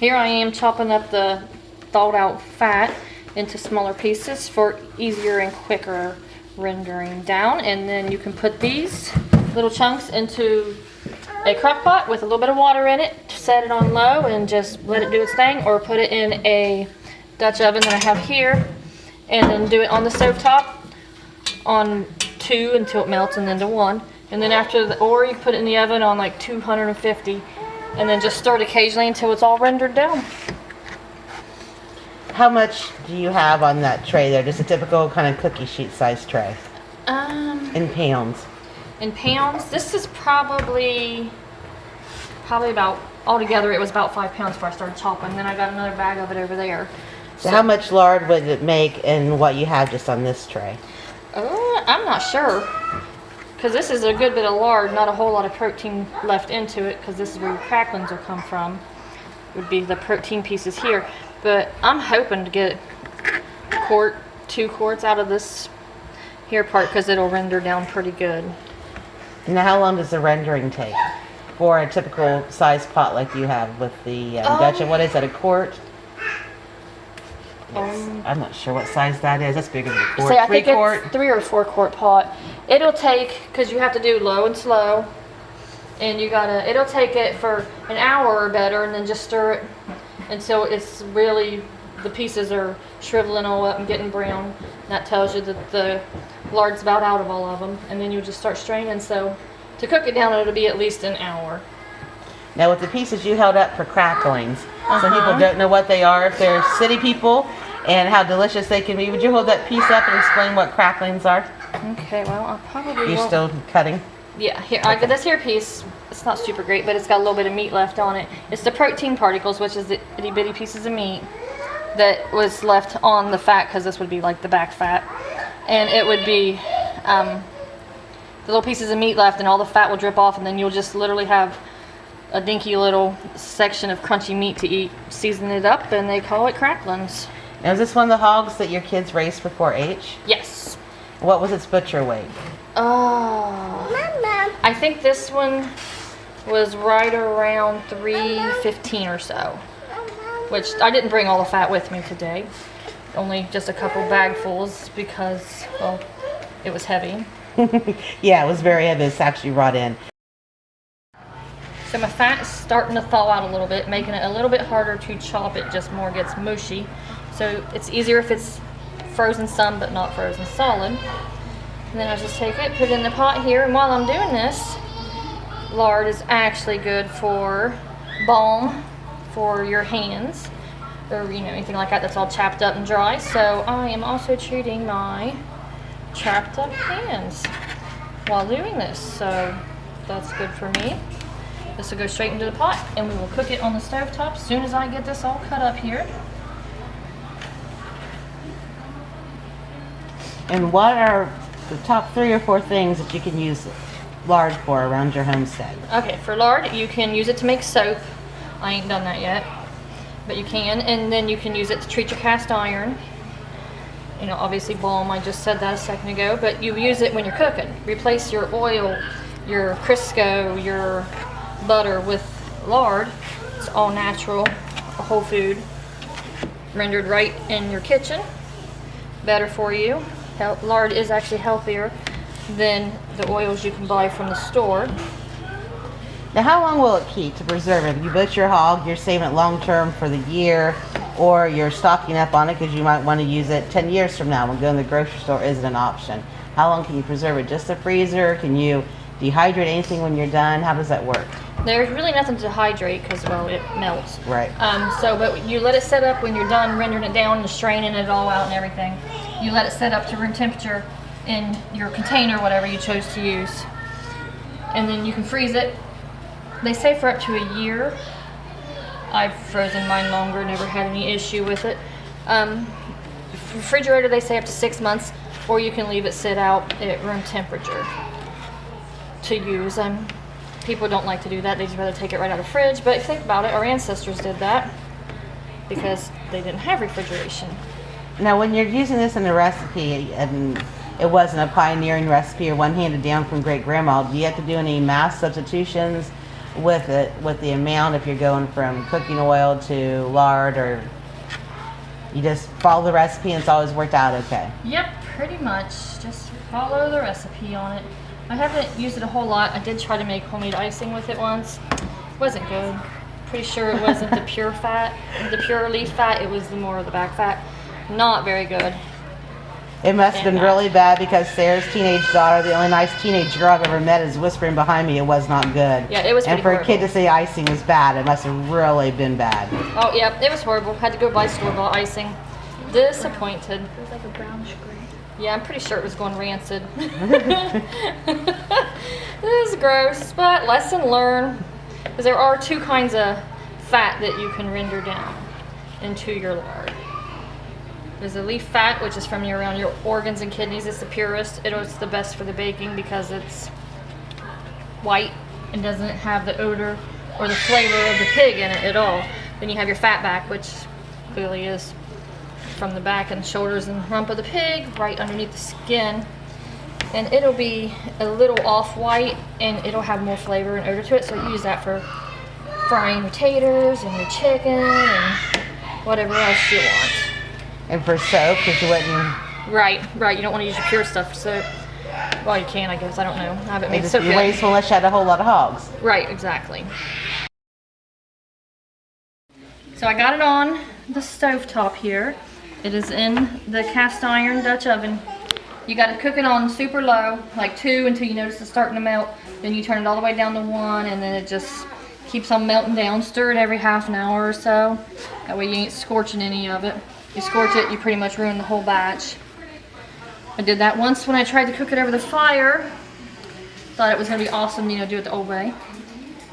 Here I am chopping up the thawed out fat into smaller pieces for easier and quicker rendering down. And then you can put these little chunks into a crock pot with a little bit of water in it, set it on low and just let it do its thing, or put it in a Dutch oven that I have here and then do it on the stove top on 2 until it melts, and then to 1. And then or you can put it in the oven on like 250 and then just stir it occasionally until it's all rendered down. How much do you have on that tray there? Just a typical kind of cookie sheet size tray. In pounds. In pounds, this is probably about, altogether it was about 5 pounds before I started chopping. Then I got another bag of it over there. So how much lard would it make in what you have just on this tray? I'm not sure, because this is a good bit of lard, not a whole lot of protein left into it, because this is where your cracklings will come from. Would be the protein pieces here. But I'm hoping to get a quart, 2 quarts out of this here part, because it'll render down pretty good. Now, how long does the rendering take for a typical size pot like you have with the Dutch? And what is that, a quart? I'm not sure what size that is. That's bigger than a quart. I think it's 3 or 4 quart pot. It'll take, because you have to do low and slow, and it'll take it for an hour or better, and then just stir it until it's really, the pieces are shriveling all up and getting brown. That tells you that the lard's about out of all of them, and then you just start straining. So to cook it down, it'll be at least an hour. Now, with the pieces you held up for cracklings, some people don't know what they are. If they're city people and how delicious they can be, would you hold that piece up and explain what cracklings are? Okay, well, I'll probably. You're still cutting? Yeah, here, I got this here piece. It's not super great, but it's got a little bit of meat left on it. It's the protein particles, which is the itty bitty pieces of meat that was left on the fat, because this would be like the back fat. And it would be the little pieces of meat left, and all the fat will drip off, and then you'll just literally have a dinky little section of crunchy meat to eat. Season it up, and they call it cracklings. Now, is this one of the hogs that your kids raised before H? Yes. What was its butcher weight? I think this one was right around 315 or so, which I didn't bring all the fat with me today. Only just a couple bagfuls because, well, it was heavy. Yeah, it was very heavy. It's actually brought in. So my fat is starting to thaw out a little bit, making it a little bit harder to chop. It just more gets mushy. So it's easier if it's frozen some, but not frozen solid. And then I just take it, put it in the pot here, and while I'm doing this, lard is actually good for balm for your hands, or anything like that that's all chapped up and dry. So I am also treating my chapped up hands while doing this, so that's good for me. This will go straight into the pot, and we will cook it on the stove top as soon as I get this all cut up here. And what are the top 3 or 4 things that you can use lard for around your homestead? Okay, for lard, you can use it to make soap. I ain't done that yet, but you can. And then you can use it to treat your cast iron. Obviously balm, I just said that a second ago, but you use it when you're cooking. Replace your oil, your Crisco, your butter with lard. It's all natural, whole food, rendered right in your kitchen. Better for you. Lard is actually healthier than the oils you can buy from the store. Now, how long will it keep to preserve it? If you butcher your hog, you're saving it long term for the year, or you're stocking up on it because you might want to use it 10 years from now when going to the grocery store isn't an option. How long can you preserve it? Just the freezer? Can you dehydrate anything when you're done? How does that work? There's really nothing to hydrate because, well, it melts. Right. But you let it set up when you're done rendering it down and straining it all out and everything. You let it set up to room temperature in your container, whatever you chose to use. And then you can freeze it. They say for up to a year. I've frozen mine longer, never had any issue with it. Refrigerator, they say up to 6 months, or you can leave it sit out at room temperature to use. People don't like to do that. They just rather take it right out of the fridge. But if you think about it, our ancestors did that because they didn't have refrigeration. Now, when you're using this in a recipe, and it wasn't a pioneering recipe or one handed down from great grandma, do you have to do any mass substitutions with it, with the amount, if you're going from cooking oil to lard, or you just follow the recipe and it's always worked out okay? Yep, pretty much. Just follow the recipe on it. I haven't used it a whole lot. I did try to make homemade icing with it once. Wasn't good. Pretty sure it wasn't the pure fat, the pure leaf fat. It was the more of the back fat. Not very good. It must have been really bad, because Sarah's teenage daughter, the only nice teenage girl I've ever met, is whispering behind me it was not good. Yeah, it was pretty And for horrible. a kid to say icing was bad, it must have really been bad. Oh yeah, it was horrible. Had to go buy store-bought icing. Disappointed. It was like a brownish gray. Yeah, I'm pretty sure it was going rancid. This is gross, but lesson learned. Because there are two kinds of fat that you can render down into your lard. There's the leaf fat, which is from around your organs and kidneys. It's the purest. It's the best for the baking because it's white and doesn't have the odor or the flavor of the pig in it at all. Then you have your fat back, which clearly is from the back and shoulders and rump of the pig, right underneath the skin. And it'll be a little off-white, and it'll have more flavor and odor to it. So you use that for frying your taters and your chicken and whatever else you want. And for soap, because you wouldn't... Right. You don't want to use your pure stuff for soap. Well, you can, I guess. I don't know. I haven't made It'd soap just be yet. wasteful unless you had a whole lot of hogs. Right, exactly. So I got it on the stovetop here. It is in the cast iron Dutch oven. You got to cook it on super low, like 2, until you notice it's starting to melt. Then you turn it all the way down to 1, and then it just keeps on melting down. Stir it every half an hour or so. That way you ain't scorching any of it. You scorch it, you pretty much ruin the whole batch. I did that once when I tried to cook it over the fire. Thought it was going to be awesome, do it the old way.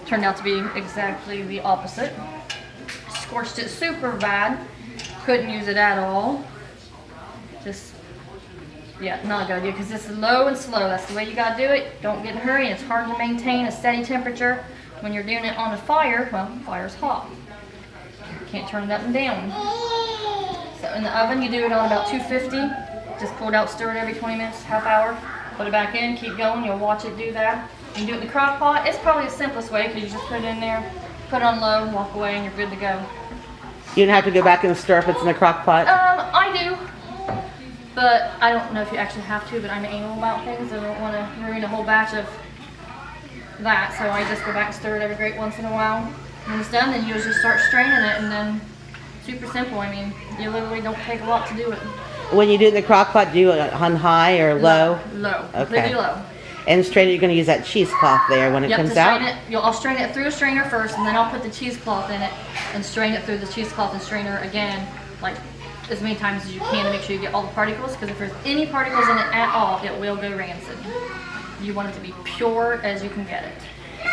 Turned out to be exactly the opposite. Scorched it super bad. Couldn't use it at all. Just, yeah, not a good idea, because this is low and slow. That's the way you got to do it. Don't get in a hurry. It's hard to maintain a steady temperature when you're doing it on a fire. Well, the fire's hot. You can't turn it up and down. So in the oven, you do it on about 250. Just pull it out, stir it every 20 minutes, half hour. Put it back in, keep going. You'll watch it do that. You can do it in the crock pot. It's probably the simplest way, because you just put it in there, put it on low, walk away, and you're good to go. You don't have to go back and stir if it's in a crock pot? I do. But I don't know if you actually have to, but I'm anal about things. I don't want to ruin a whole batch of that, so I just go back and stir it every great once in a while. When it's done, then you just start straining it, and then super simple. I mean, you literally don't take a lot to do it. When you do it in the crock pot, do you do it on high or low? Low. Okay. Completely low. And strain it, you're going to use that cheesecloth there when it comes out? I'll strain it through a strainer first, and then I'll put the cheesecloth in it and strain it through the cheesecloth and strainer again, like as many times as you can, to make sure you get all the particles, because if there's any particles in it at all, it will go rancid. You want it to be pure as you can get it.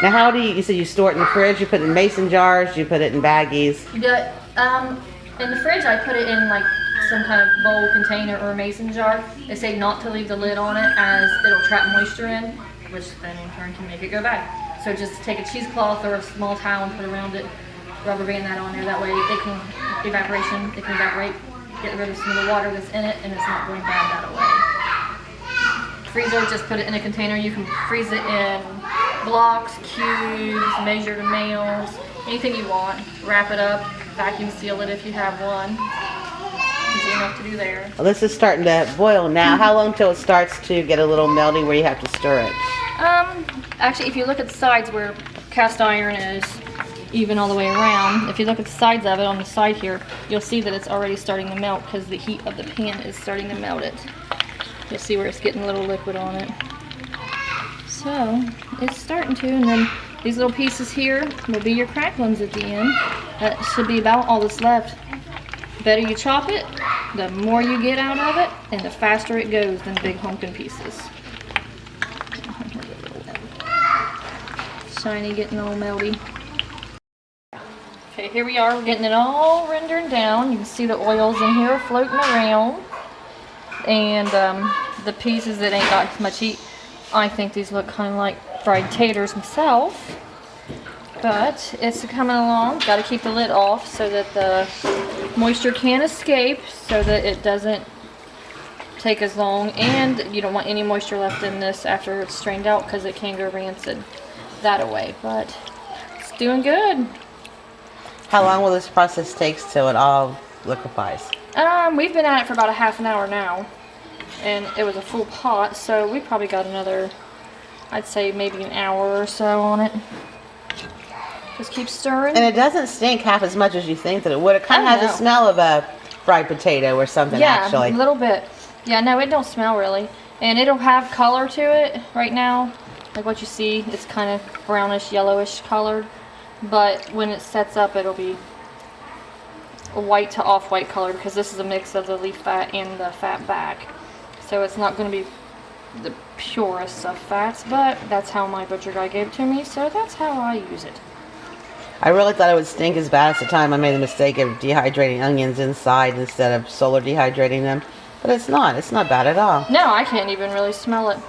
Now how do you said you store it in the fridge, you put it in mason jars, you put it in baggies? In the fridge, I put it in like some kind of bowl container or a mason jar. They say not to leave the lid on it, as it'll trap moisture in, which then in turn can make it go bad. So just take a cheesecloth or a small towel and put around it, rubber band that on there. That way it can evaporate, get rid of some of the water that's in it, and it's not going bad that way. Freezer, just put it in a container. You can freeze it in blocks, cubes, measured amounts, anything you want. Wrap it up, vacuum seal it if you have one. Easy enough to do there. Well, this is starting to boil now. How long till it starts to get a little melty where you have to stir it? Actually, if you look at the sides where cast iron is even all the way around, if you look at the sides of it on the side here, you'll see that it's already starting to melt because the heat of the pan is starting to melt it. You'll see where it's getting a little liquid on it. So, it's starting to, and then these little pieces here will be your cracklings at the end. That should be about all that's left. The better you chop it, the more you get out of it, and the faster it goes than big honking pieces. Shiny, getting all melty. Okay, here we are. We're getting it all rendered down. You can see the oils in here floating around. And the pieces that ain't got much heat, I think these look kind of like fried taters myself. But it's coming along. Got to keep the lid off so that the moisture can escape, so that it doesn't take as long. And you don't want any moisture left in this after it's strained out, because it can go rancid that away. But doing good. How long will this process take till it all liquefies? We've been at it for about a half an hour now, and it was a full pot, so we probably got another, I'd say maybe an hour or so on it. Just keep stirring. And it doesn't stink half as much as you think that it would. It kind of has the smell of a fried potato or something, actually. Yeah, a little bit. Yeah, no, it don't smell really. And it'll have color to it right now. Like what you see, it's kind of brownish, yellowish colored. But when it sets up, it'll be a white to off-white color because this is a mix of the leaf fat and the fat back. So it's not going to be the purest of fats, but that's how my butcher guy gave it to me, so that's how I use it. I really thought it would stink as bad as the time I made the mistake of dehydrating onions inside instead of solar dehydrating them. But it's not. It's not bad at all. No, I can't even really smell it.